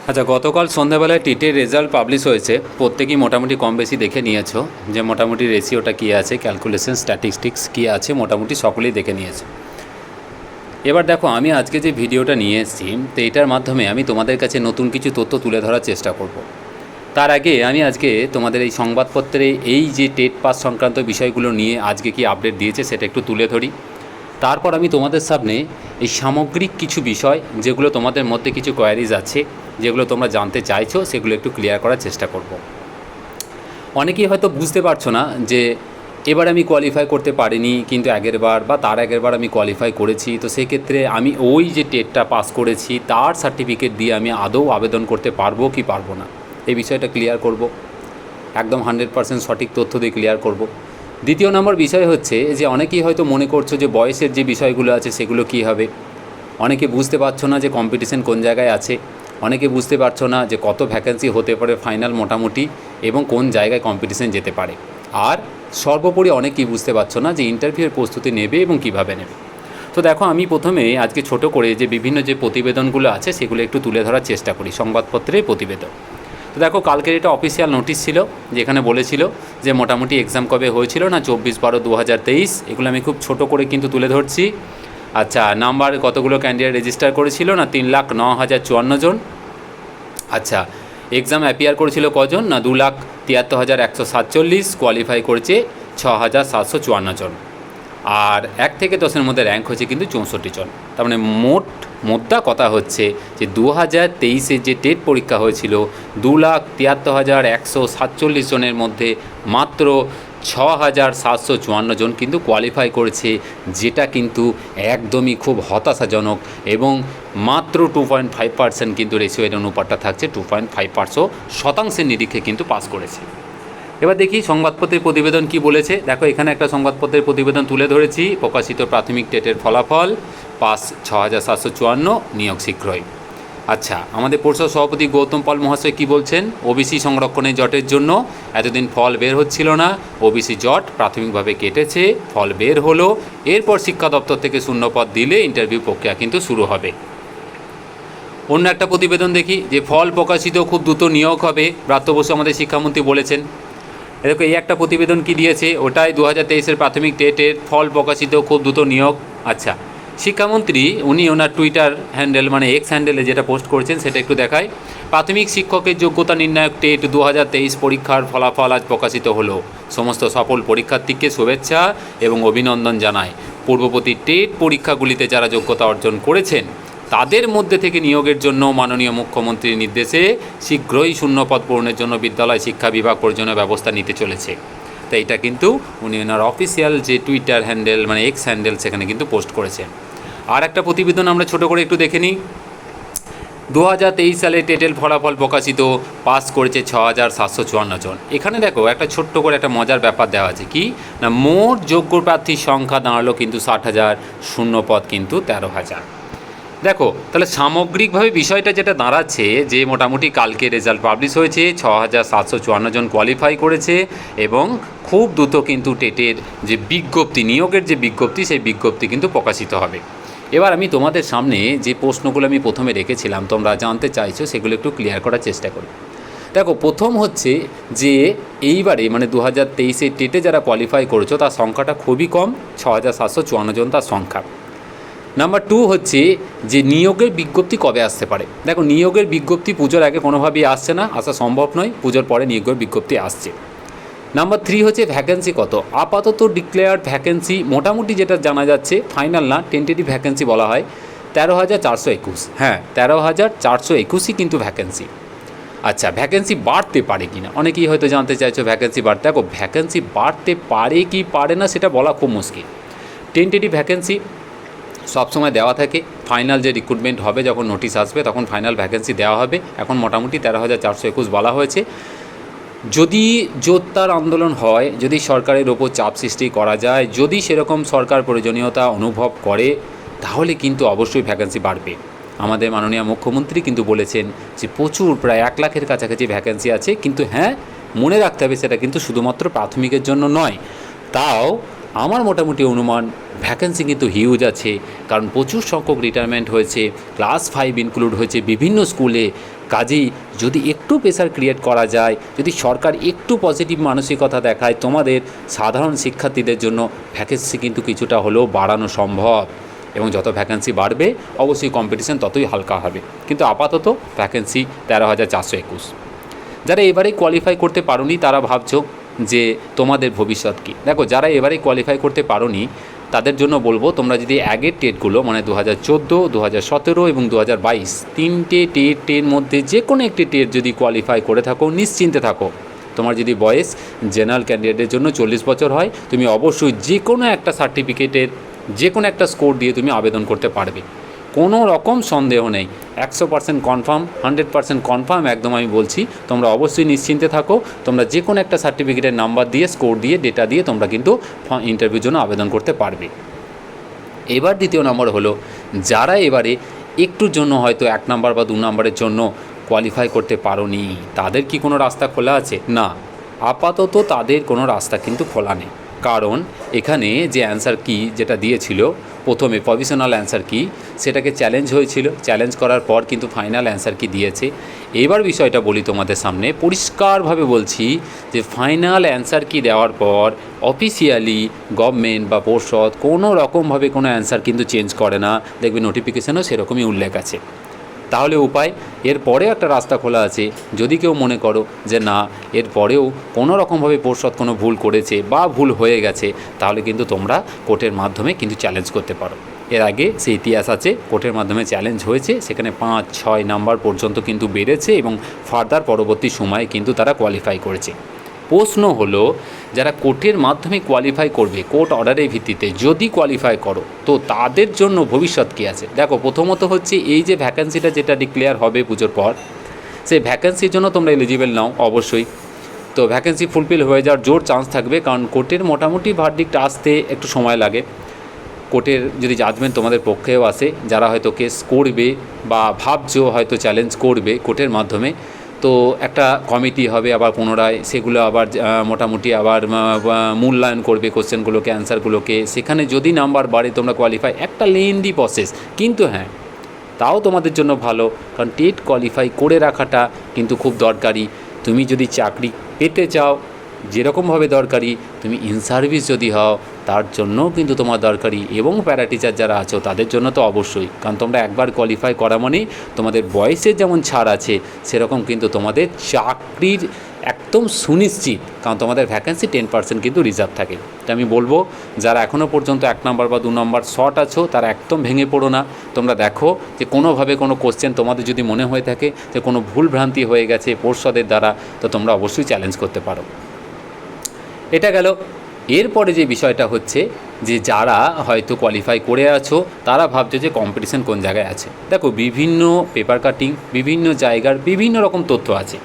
আচ্ছা, গতকাল সন্ধ্যাবেলায় টিটের রেজাল্ট পাবলিশ হয়েছে। প্রত্যেকেই মোটামুটি কম বেশি দেখে নিয়েছো যে মোটামুটি রেশিওটা কী আছে, ক্যালকুলেশন স্ট্যাটিস্টিক্স কী আছে, মোটামুটি সকলেই দেখে নিয়েছে। এবার দেখো, আমি আজকে যে ভিডিওটা নিয়ে এসেছি তো এটার মাধ্যমে আমি তোমাদের কাছে নতুন কিছু তথ্য তুলে ধরার চেষ্টা করব। তার আগে আমি আজকে তোমাদের এই সংবাদপত্রে এই যে টেট পাস সংক্রান্ত বিষয়গুলো নিয়ে আজকে কি আপডেট দিয়েছে সেটা একটু তুলে ধরি। তারপর আমি তোমাদের সামনে এই সামগ্রিক কিছু বিষয়, যেগুলো তোমাদের মধ্যে কিছু কোয়ারিজ আছে, যেগুলো তোমরা জানতে চাইছো, সেগুলো একটু ক্লিয়ার করার চেষ্টা করব। অনেকেই হয়তো বুঝতে পারছো না যে এবার আমি কোয়ালিফাই করতে পারিনি, কিন্তু আগের বার বা তার আগের বার আমি কোয়ালিফাই করেছি, তো সেক্ষেত্রে আমি ওই যে টেটটা পাস করেছি তার সার্টিফিকেট দিয়ে আমি আদৌ আবেদন করতে পারবো কি পারবো না, এই বিষয়টা ক্লিয়ার করব। একদম 100% সঠিক তথ্য দিয়ে ক্লিয়ার করব। দ্বিতীয় নম্বর বিষয় হচ্ছে যে অনেকেই হয়তো মনে করছো যে বয়সের যে বিষয়গুলো আছে সেগুলো কী হবে। অনেকে বুঝতে পারছো না যে কম্পিটিশন কোন জায়গায় আছে, অনেকে বুঝতে পারছো না যে কত ভ্যাকেন্সি হতে পারে ফাইনাল মোটামুটি, এবং কোন জায়গায় কম্পিটিশন যেতে পারে। আর সর্বোপরি অনেকেই বুঝতে পারছো না যে ইন্টারভিউয়ের প্রস্তুতি নেবে এবং কিভাবে নেবে। তো দেখো, আমি প্রথমে আজকে ছোট করে যে বিভিন্ন যে প্রতিবেদনগুলো আছে সেগুলো একটু তুলে ধরার চেষ্টা করি, সংবাদপত্রের প্রতিবেদন। তো দেখো, কালকের এটা অফিসিয়াল নোটিশ ছিল, যেখানে বলেছিল যে মোটামুটি এক্সাম কবে হয়েছিল না 24/12/2023, এগুলো আমি খুব ছোট করে কিন্তু তুলে ধরছি। আচ্ছা, নাম্বার কতগুলো ক্যান্ডিডেট রেজিস্টার করেছিল না 3,09,054 জন। আচ্ছা, এক্সাম অ্যাপিয়ার করেছিল কজন না 2,73,147, কোয়ালিফাই করেছে 6,754 জন। আর 1 থেকে 10-এর মধ্যে র্যাঙ্ক হয়েছে কিন্তু 64 জন। তার মানে মোদ্দা কথা হচ্ছে যে 2023-এ যে টেট পরীক্ষা হয়েছিল 2,73,147 জনের মধ্যে মাত্র 6,754 জন কিন্তু কোয়ালিফাই করেছে, যেটা কিন্তু একদমই খুব হতাশাজনক। এবং মাত্র 2.5% কিন্তু রেশিওর অনুপাতটা থাকছে, 2.5% নিরিখে কিন্তু পাস করেছে। এবার দেখি সংবাদপত্রের প্রতিবেদন কি বলেছে। দেখো, এখানে একটা সংবাদপত্রের প্রতিবেদন তুলে ধরেছি, প্রকাশিত প্রাথমিক টেটের ফলাফল, পাস 6,754, নিয়োগ শীঘ্রই। আচ্ছা, আমাদের পরিষদ সভাপতি গৌতম পাল মহাশয় কী বলছেন, ওবিসি সংরক্ষণের জটের জন্য এতদিন ফল বের হচ্ছিল না, ওবিসি জট প্রাথমিকভাবে কেটেছে, ফল বের হলো, এরপর শিক্ষা দপ্তর থেকে শূন্যপদ দিলে ইন্টারভিউ প্রক্রিয়া কিন্তু শুরু হবে। অন্য একটা প্রতিবেদন দেখি, যে ফল প্রকাশিত খুব দ্রুত নিয়োগ হবে, ব্রাত্য বসু আমাদের শিক্ষামন্ত্রী বলেছেন। দেখো, এই একটা প্রতিবেদন কি দিয়েছে, ওটাই 2023-এর প্রাথমিক টেটের ফল প্রকাশিত খুব দ্রুত নিয়োগ। আচ্ছা, শিক্ষামন্ত্রী উনি ওনার টুইটার হ্যান্ডেল মানে এক্স হ্যান্ডেলে যেটা পোস্ট করেছেন সেটা একটু দেখায়। প্রাথমিক শিক্ষকের যোগ্যতা নির্ণায়ক টেট 2023 পরীক্ষার ফলাফল আজ প্রকাশিত হলো। সমস্ত সফল পরীক্ষার্থীকে শুভেচ্ছা এবং অভিনন্দন জানায়। পূর্ববর্তী টেট পরীক্ষাগুলিতে যারা যোগ্যতা অর্জন করেছেন তাদের মধ্যে থেকে নিয়োগের জন্য মাননীয় মুখ্যমন্ত্রীর নির্দেশে শীঘ্রই শূন্যপদ পূরণের জন্য বিদ্যালয় শিক্ষা বিভাগ প্রয়োজনীয় ব্যবস্থা নিতে চলেছে। তাই এটা কিন্তু উনি ওনার অফিসিয়াল যে টুইটার হ্যান্ডেল মানে এক্স হ্যান্ডেল সেখানে কিন্তু পোস্ট করেছেন। আর একটা প্রতিবেদন আমরা ছোট করে একটু দেখে নিই। 2023 সালে টেটের ফলাফল প্রকাশিত, পাস করেছে 6,754 জন। এখানে দেখো, একটা ছোট্ট করে একটা মজার ব্যাপার দেওয়া আছে কি না, মোট যোগ্য প্রার্থীর সংখ্যা দাঁড়ালো কিন্তু 60,000, শূন্যপদ কিন্তু 13,000। দেখো, তাহলে সামগ্রিকভাবে বিষয়টা যেটা দাঁড়াচ্ছে যে মোটামুটি কালকে রেজাল্ট পাবলিশ হয়েছে, 6,754 জন কোয়ালিফাই করেছে, এবং খুব দ্রুত কিন্তু টেটের যে বিজ্ঞপ্তি, নিয়োগের যে বিজ্ঞপ্তি, সেই বিজ্ঞপ্তি কিন্তু প্রকাশিত হবে। এবার আমি তোমাদের সামনে যে প্রশ্নগুলো আমি প্রথমে রেখেছিলাম তোমরা জানতে চাইছো, সেগুলো একটু ক্লিয়ার করার চেষ্টা করি। দেখো, প্রথম হচ্ছে যে এইবারে মানে 2023-এ টেটে যারা কোয়ালিফাই করেছো তার সংখ্যাটা খুবই কম, 6,754 জন তার সংখ্যা। নাম্বার 2 হচ্ছে যে নিয়োগের বিজ্ঞপ্তি কবে আসতে পারে। দেখো, নিয়োগের বিজ্ঞপ্তি পুজোর আগে কোনোভাবেই আসছে না, আসা সম্ভব নয়, পুজোর পরে নিয়োগের বিজ্ঞপ্তি আসছে। নাম্বার 3 হচ্ছে ভ্যাকেন্সি কত। আপাতত ডিক্লেয়ার্ড ভ্যাকেন্সি মোটামুটি যেটা জানা যাচ্ছে, ফাইনাল না, টেন্টেটিভ ভ্যাকেন্সি বলা হয় 13,421। হ্যাঁ, 13,421ই কিন্তু ভ্যাকেন্সি। আচ্ছা, ভ্যাকেন্সি বাড়তে পারে কি না অনেকেই হয়তো জানতে চাইছো, ভ্যাকেন্সি বাড়তে। দেখো, ভ্যাকেন্সি বাড়তে পারে কি পারে না সেটা বলা খুব মুশকিল। টেন্টেটিভ ভ্যাকেন্সি সবসময় দেওয়া থাকে, ফাইনাল যে রিক্রুটমেন্ট হবে যখন নোটিশ আসবে তখন ফাইনাল ভ্যাকেন্সি দেওয়া হবে। এখন মোটামুটি 13,421 বলা হয়েছে। যদি জোরদার আন্দোলন হয়, যদি সরকারের ওপর চাপ সৃষ্টি করা যায়, যদি সেরকম সরকার প্রয়োজনীয়তা অনুভব করে, তাহলে কিন্তু অবশ্যই ভ্যাকেন্সি বাড়বে। আমাদের মাননীয় মুখ্যমন্ত্রী কিন্তু বলেছেন যে প্রচুর, প্রায় 1 লাখের কাছাকাছি ভ্যাকেন্সি আছে। কিন্তু হ্যাঁ, মনে রাখতে হবে সেটা কিন্তু শুধুমাত্র প্রাথমিকের জন্য নয়। তাও আমার মোটামুটি অনুমান ভ্যাকেন্সি কিন্তু হিউজ আছে, কারণ প্রচুর সংখ্যক রিটায়ারমেন্ট হয়েছে, ক্লাস 5 ইনক্লুড হয়েছে বিভিন্ন স্কুলে, কাজেই যদি একটু প্রেসার ক্রিয়েট করা যায়, যদি সরকার একটু পজিটিভ মানসিকতা দেখায়, তোমাদের সাধারণ শিক্ষার্থীদের জন্য ভ্যাকেন্সি কিন্তু কিছুটা হলেও বাড়ানো সম্ভব। এবং যত ভ্যাকেন্সি বাড়বে অবশ্যই কম্পিটিশন ততই হালকা হবে। কিন্তু আপাতত ভ্যাকেন্সি 13,421। যারা এবারে কোয়ালিফাই করতে পারোনি তারা ভাবছো যে তোমাদের ভবিষ্যৎ কী। দেখো, যারা এবারে কোয়ালিফাই করতে পারোনি তাদের জন্য বলবো, তোমরা যদি আগের টেটগুলো মানে 2014, 2017 এবং 2022 তিনটে টেটের মধ্যে যে কোনো একটি টেট যদি কোয়ালিফাই করে থাকো, নিশ্চিন্তে থাকো। তোমার যদি বয়স জেনারেল ক্যান্ডিডেটের জন্য 40 বছর হয়, তুমি অবশ্যই যে কোনো একটা সার্টিফিকেটের যে কোনো একটা স্কোর দিয়ে তুমি আবেদন করতে পারবে। কোনো রকম সন্দেহ নেই, 100% কনফার্ম, 100% কনফার্ম একদম আমি বলছি। তোমরা অবশ্যই নিশ্চিন্তে থাকো, তোমরা যে কোনো একটা সার্টিফিকেটের নাম্বার দিয়ে, স্কোর দিয়ে, ডেটা দিয়ে তোমরা কিন্তু ইন্টারভিউর জন্য আবেদন করতে পারবে। এবার দ্বিতীয় নম্বর হলো, যারা এবারে একটুর জন্য হয়তো 1 নাম্বার বা 2 নাম্বারের জন্য কোয়ালিফাই করতে পারোনি, তাদের কি কোনো রাস্তা খোলা আছে? না, আপাতত তাদের কোনো রাস্তা কিন্তু খোলা নেই। কারণ এখানে যে অ্যান্সার কি যেটা দিয়েছিল প্রথমে, প্রভিশনাল অ্যান্সার কি, সেটাকে চ্যালেঞ্জ হয়েছিল। চ্যালেঞ্জ করার পর কিন্তু ফাইনাল অ্যান্সার কি দিয়েছে। এবার বিষয়টা বলি তোমাদের সামনে, পরিষ্কারভাবে বলছি যে ফাইনাল অ্যান্সার কি দেওয়ার পর অফিসিয়ালি গভর্নমেন্ট বা পর্ষদ কোনো রকমভাবে কোনো অ্যান্সার কিন্তু চেঞ্জ করে না। দেখবে নোটিফিকেশানও সেরকমই উল্লেখ আছে। তাহলে উপায়, এর পরে একটা রাস্তা খোলা আছে। যদি কেউ মনে করো যে না, এর পরেও কোনো রকমভাবে পর্ষদ কোনো ভুল করেছে বা ভুল হয়ে গেছে, তাহলে কিন্তু তোমরা কোর্টের মাধ্যমে কিন্তু চ্যালেঞ্জ করতে পারো। এর আগে সেই ইতিহাস আছে, কোর্টের মাধ্যমে চ্যালেঞ্জ হয়েছে, সেখানে 5-6 নাম্বার পর্যন্ত কিন্তু বেড়েছে এবং ফার্দার পরবর্তী সময়ে কিন্তু তারা কোয়ালিফাই করেছে। প্রশ্ন হলো, যারা কোর্টের মাধ্যমে কোয়ালিফাই করবে, কোর্ট অর্ডারের ভিত্তিতে যদি কোয়ালিফাই করো, তো তাদের জন্য ভবিষ্যৎ কী আছে? দেখো, প্রথমত হচ্ছে এই যে ভ্যাকেন্সিটা যেটা ডিক্লেয়ার হবে পুজোর পর, সেই ভ্যাকেন্সির জন্য তোমরা এলিজিবল নাও অবশ্যই। তো ভ্যাকেন্সি ফুলফিল হয়ে যাওয়ার জোর চান্স থাকবে, কারণ কোর্টের মোটামুটি ভার্ডিক্ট আসতে একটু সময় লাগে। কোর্টের যদি জাজমেন্ট তোমাদের পক্ষেও আসে, যারা হয়তো কেস করবে বা ভাবছো হয়তো চ্যালেঞ্জ করবে কোর্টের মাধ্যমে, তো একটা কমিটি হবে, আবার পুনরায় সেগুলো আবার মোটামুটি আবার মূল্যায়ন করবে কোশ্চেনগুলোকে, অ্যান্সারগুলোকে। সেখানে যদি নাম্বার বাড়ে, তোমরা কোয়ালিফাই, একটা লেন্দি প্রসেস। কিন্তু হ্যাঁ, তাও তোমাদের জন্য ভালো, কারণ টেট কোয়ালিফাই করে রাখাটা কিন্তু খুব দরকারি। তুমি যদি চাকরি পেতে চাও, যেরকমভাবে দরকারি, তুমি ইন সার্ভিস যদি হও, তার জন্যও কিন্তু তোমার দরকারি। এবং প্যারা টিচার যারা আছো তাদের জন্য তো অবশ্যই, কারণ তোমরা একবার কোয়ালিফাই করা মানে তোমাদের বয়সের যেমন ছাড় আছে, সেরকম কিন্তু তোমাদের চাকরির একদম সুনিশ্চিত, কারণ তোমাদের ভ্যাকেন্সি 10% কিন্তু রিজার্ভ থাকে। তো আমি বলবো, যারা এখনও পর্যন্ত 1 নাম্বার বা 2 নাম্বার শর্ট আছো, তারা একদম ভেঙে পড়ো না। তোমরা দেখো যে কোনোভাবে কোনো কোশ্চেন তোমাদের যদি মনে হয়ে থাকে যে কোনো ভুল ভ্রান্তি হয়ে গেছে পর্ষদের দ্বারা, তো তোমরা অবশ্যই চ্যালেঞ্জ করতে পারো। এটা গেল। এরপরে যে বিষয়টা হচ্ছে যে যারা হয়তো কোয়ালিফাই করে আছো, তারা ভাবছো যে কম্পিটিশন কোন জায়গায় আছে। দেখো, বিভিন্ন পেপার কাটিং, বিভিন্ন জায়গার বিভিন্ন রকম তথ্য আছে।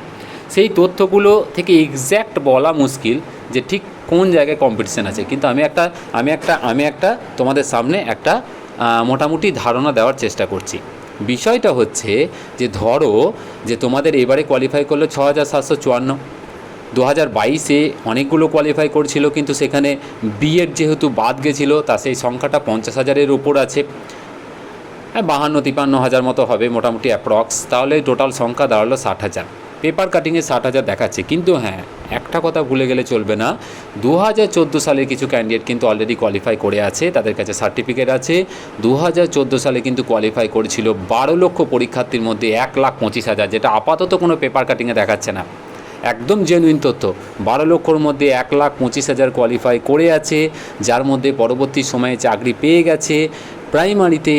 সেই তথ্যগুলো থেকে এক্স্যাক্ট বলা মুশকিল যে ঠিক কোন জায়গায় কম্পিটিশন আছে। কিন্তু আমি একটা তোমাদের সামনে একটা মোটামুটি ধারণা দেওয়ার চেষ্টা করছি। বিষয়টা হচ্ছে যে ধরো যে তোমাদের এবারে কোয়ালিফাই করলো 6,754। 2022-এ অনেকগুলো কোয়ালিফাই করছিল, কিন্তু সেখানে বিএড যেহেতু বাদ গেছিলো, তা সেই সংখ্যাটা 50,000-এর উপর আছে। 52-53 হাজার মতো হবে মোটামুটি অ্যাপ্রক্স। তাহলে টোটাল সংখ্যা দাঁড়ালো 60,000। পেপার কাটিংয়ে 60,000 দেখাচ্ছে। কিন্তু হ্যাঁ, একটা কথা ভুলে গেলে চলবে না, 2014 সালের কিছু ক্যান্ডিডেট কিন্তু অলরেডি কোয়ালিফাই করে আছে, তাদের কাছে সার্টিফিকেট আছে। 2014 সালে কিন্তু কোয়ালিফাই করেছিল 12 লক্ষ পরীক্ষার্থীর মধ্যে 1,25,000, যেটা আপাতত কোনো পেপার কাটিংয়ে দেখাচ্ছে না। একদম জেনুইন তথ্য। 12 লক্ষর মধ্যে 1,25,000 কোয়ালিফাই করে আছে, যার মধ্যে পরবর্তী সময়ে চাকরি পেয়ে গেছে। প্রাইমারিতে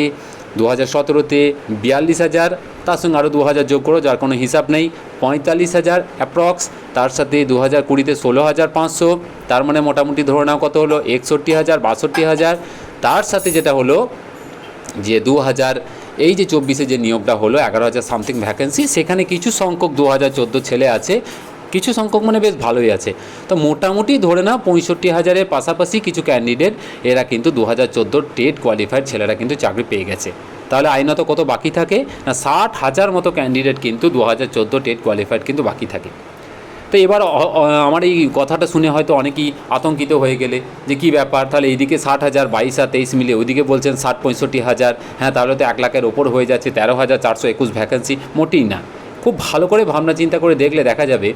2017-তে 42,000, তার সঙ্গে আরও 2,000 যোগ করো, যার কোনো হিসাব নেই, 45,000 অ্যাপ্রক্স। তার সাথে 2020-তে 16,500, তার মানে মোটামুটি ধরে নাও কত হলো, 61,000, 62,000। তার সাথে যেটা হলো যে 2024-এ যে নিয়োগটা হলো 11,000 সামথিং ভ্যাকেন্সি, সেখানে কিছু সংখ্যক 2014 ছেলে আছে, কিছু সংখ্যক মানে বেশ ভালোই আছে। তো মোটামুটি ধরে নাও 65,000-এর পাশাপাশি কিছু ক্যান্ডিডেট এরা কিন্তু 2014 টেট কোয়ালিফাইড ছেলেরা কিন্তু চাকরি পেয়ে গেছে। তাহলে আইনত কত বাকি থাকে না, 60,000 মতো ক্যান্ডিডেট কিন্তু 2014 টেট কোয়ালিফাইড কিন্তু বাকি থাকে। তো এবার আমার এই কথাটা শুনে হয়তো অনেকেই আতঙ্কিত হয়ে গেলে যে কী ব্যাপার, তাহলে এইদিকে 60,000, 22 আর 23 মিলে, ওইদিকে বলছেন 60-65,000। হ্যাঁ, তাহলে তো 1 লাখের ওপর হয়ে যাচ্ছে, 13,421 ভ্যাকেন্সি। মোটেই না, খুব ভালো করে ভাবনা চিন্তা করে দেখলে দেখা যাবে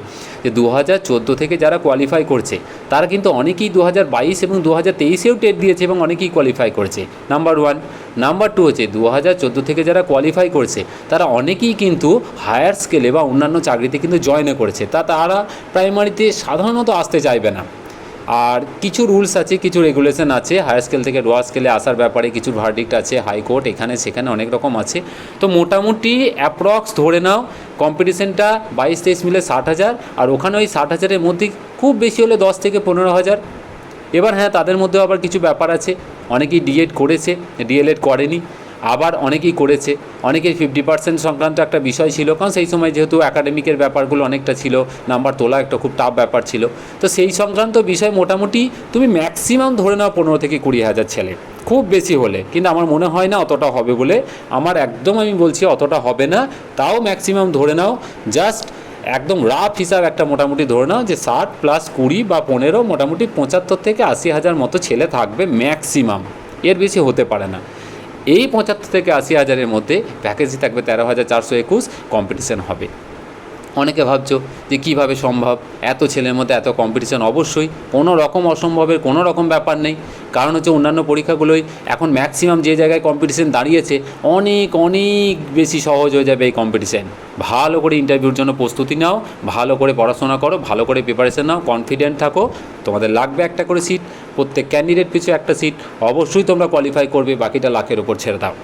যে 2014 থেকে যারা কোয়ালিফাই করছে তারা কিন্তু অনেকেই 2022 এবং 2023-এও টেট দিয়েছে এবং অনেকেই কোয়ালিফাই করেছে, নাম্বার 1। নাম্বার 2 হচ্ছে 2014 থেকে যারা কোয়ালিফাই করছে তারা অনেকেই কিন্তু হায়ার স্কেলে বা অন্যান্য চাকরিতে কিন্তু জয়েন করেছে, তারা প্রাইমারিতে সাধারণত আসতে চাইবে না। আর কিছু রুলস আছে, কিছু রেগুলেশন আছে হায়ার স্কেল থেকে লোয়ার স্কেলে আসার ব্যাপারে, কিছু ভার্ডিক্ট আছে হাইকোর্ট, এখানে সেখানে অনেক রকম আছে। তো মোটামুটি অ্যাপ্রক্স ধরে নাও কম্পিটিশনটা 22-23 মিলে 60,000, আর ওখানে ওই 60,000-এর মধ্যে খুব বেশি হলে 10 থেকে 15,000। এবার হ্যাঁ, তাদের মধ্যেও আবার কিছু ব্যাপার আছে, অনেকেই ডিএড করেছে, ডিএলএড করেনি, আবার অনেকেই করেছে, অনেকেই 50% সংক্রান্ত একটা বিষয় ছিল, কারণ সেই সময় যেহেতু একাডেমিকের ব্যাপারগুলো অনেকটা ছিল, নাম্বার তোলা একটা খুব টাফ ব্যাপার ছিল। তো সেই সংক্রান্ত বিষয় মোটামুটি তুমি ম্যাক্সিমাম ধরে নাও 15 থেকে 20,000 ছেলে, খুব বেশি হলে, কিন্তু আমার মনে হয় না অতটা হবে বলে, আমি বলছি অতটা হবে না। তাও ম্যাক্সিমাম ধরে নাও, জাস্ট একদম রাফ হিসাব একটা মোটামুটি ধরে নাও যে 60 প্লাস 20 বা 15, মোটামুটি 75 থেকে 80,000 মতো ছেলে থাকবে ম্যাক্সিমাম, এর বেশি হতে পারে না। এই 75 থেকে 80,000-এর মধ্যে ভ্যাকেন্সি থাকবে 13,421, কম্পিটিশান হবে। অনেকে ভাবছো যে কীভাবে সম্ভব, এত ছেলের মধ্যে এত কম্পিটিশান? অবশ্যই, কোনো রকম অসম্ভবের কোনো রকম ব্যাপার নেই। কারণ হচ্ছে অন্যান্য পরীক্ষাগুলোই এখন ম্যাক্সিমাম যে জায়গায় কম্পিটিশান দাঁড়িয়েছে, অনেক বেশি সহজ হয়ে যাবে এই কম্পিটিশান। ভালো করে ইন্টারভিউর জন্য প্রস্তুতি নাও, ভালো করে পড়াশোনা করো, ভালো করে প্রিপারেশন নাও, কনফিডেন্ট থাকো। তোমাদের লাগবে একটা করে সিট, প্রত্যেক ক্যান্ডিডেট পিছু একটা সিট, অবশ্যই তোমরা কোয়ালিফাই করবে, বাকিটা লাখের ওপর ছেড়ে দাও।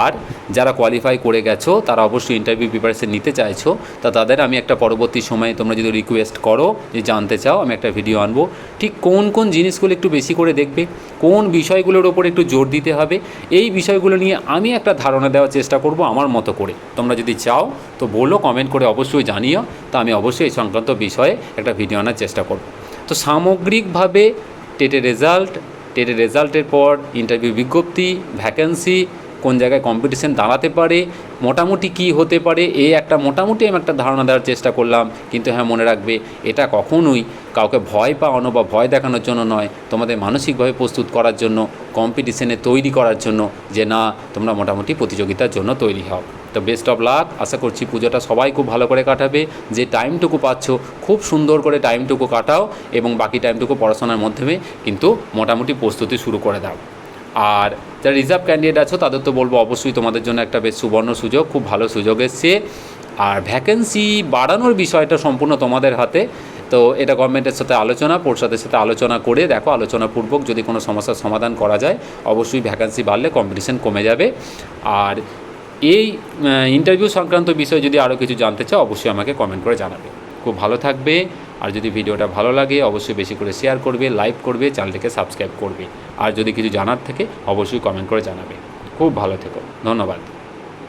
আর যারা কোয়ালিফাই করে গেছো তারা অবশ্যই ইন্টারভিউ প্রিপারেশন নিতে চাইছো, তাদের আমি একটা পরবর্তী সময়ে তোমরা যদি রিকোয়েস্ট করো যে জানতে চাও, আমি একটা ভিডিও আনবো, ঠিক কোন কোন জিনিসগুলো একটু বেশি করে দেখবে, কোন বিষয়গুলোর ওপর একটু জোর দিতে হবে, এই বিষয়গুলো নিয়ে আমি একটা ধারণা দেওয়ার চেষ্টা করব আমার মতো করে। তোমরা যদি চাও তো বলো, কমেন্ট করে অবশ্যই জানিও, তো আমি অবশ্যই এই সংক্রান্ত বিষয়ে একটা ভিডিও আনার চেষ্টা করব। তো সামগ্রিকভাবে টেটের রেজাল্টের পর ইন্টারভিউ বিজ্ঞপ্তি, ভ্যাকেন্সি, কোন জায়গায় কম্পিটিশান দাঁড়াতে পারে, মোটামুটি কি হতে পারে, এই একটা মোটামুটি আমি একটা ধারণা দেওয়ার চেষ্টা করলাম। কিন্তু হ্যাঁ, মনে রাখবে এটা কখনোই কাউকে ভয় পাওয়ানো বা ভয় দেখানোর জন্য নয়, তোমাদের মানসিকভাবে প্রস্তুত করার জন্য, কম্পিটিশানে তৈরি করার জন্য, যে না তোমরা মোটামুটি প্রতিযোগিতার জন্য তৈরি হও। তো বেস্ট অফ লাক, আশা করছি পুজোটা সবাই খুব ভালো করে কাটাবে, যে টাইমটুকু পাচ্ছ খুব সুন্দর করে টাইমটুকু কাটাও, এবং বাকি টাইমটুকু পড়াশোনার মাধ্যমে কিন্তু মোটামুটি প্রস্তুতি শুরু করে দাও। আর যারা রিজার্ভ ক্যান্ডিডেট আছো তাদের তো বলবো অবশ্যই তোমাদের জন্য একটা বেশ সুবর্ণ সুযোগ, খুব ভালো সুযোগ এসছে। আর ভ্যাকেন্সি বাড়ানোর বিষয়টা সম্পূর্ণ তোমাদের হাতে। তো এটা গভর্নমেন্টের সাথে আলোচনা, পরিষদের সাথে আলোচনা করে দেখো, আলোচনাপূর্বক যদি কোনো সমস্যার সমাধান করা যায়, অবশ্যই ভ্যাকেন্সি বাড়লে কম্পিটিশান কমে যাবে। আর এই ইন্টারভিউ সংক্রান্ত বিষয়ে যদি আরও কিছু জানতে চাও, অবশ্যই আমাকে কমেন্ট করে জানাবে। খুব ভালো থাকবে। আর যদি ভিডিওটা ভালো লাগে অবশ্যই বেশি করে শেয়ার করবে, লাইক করবে, চ্যানেলটিকে সাবস্ক্রাইব করবে। আর যদি কিছু জানার থাকে অবশ্যই কমেন্ট করে জানাবে। খুব ভালো থেকো, ধন্যবাদ।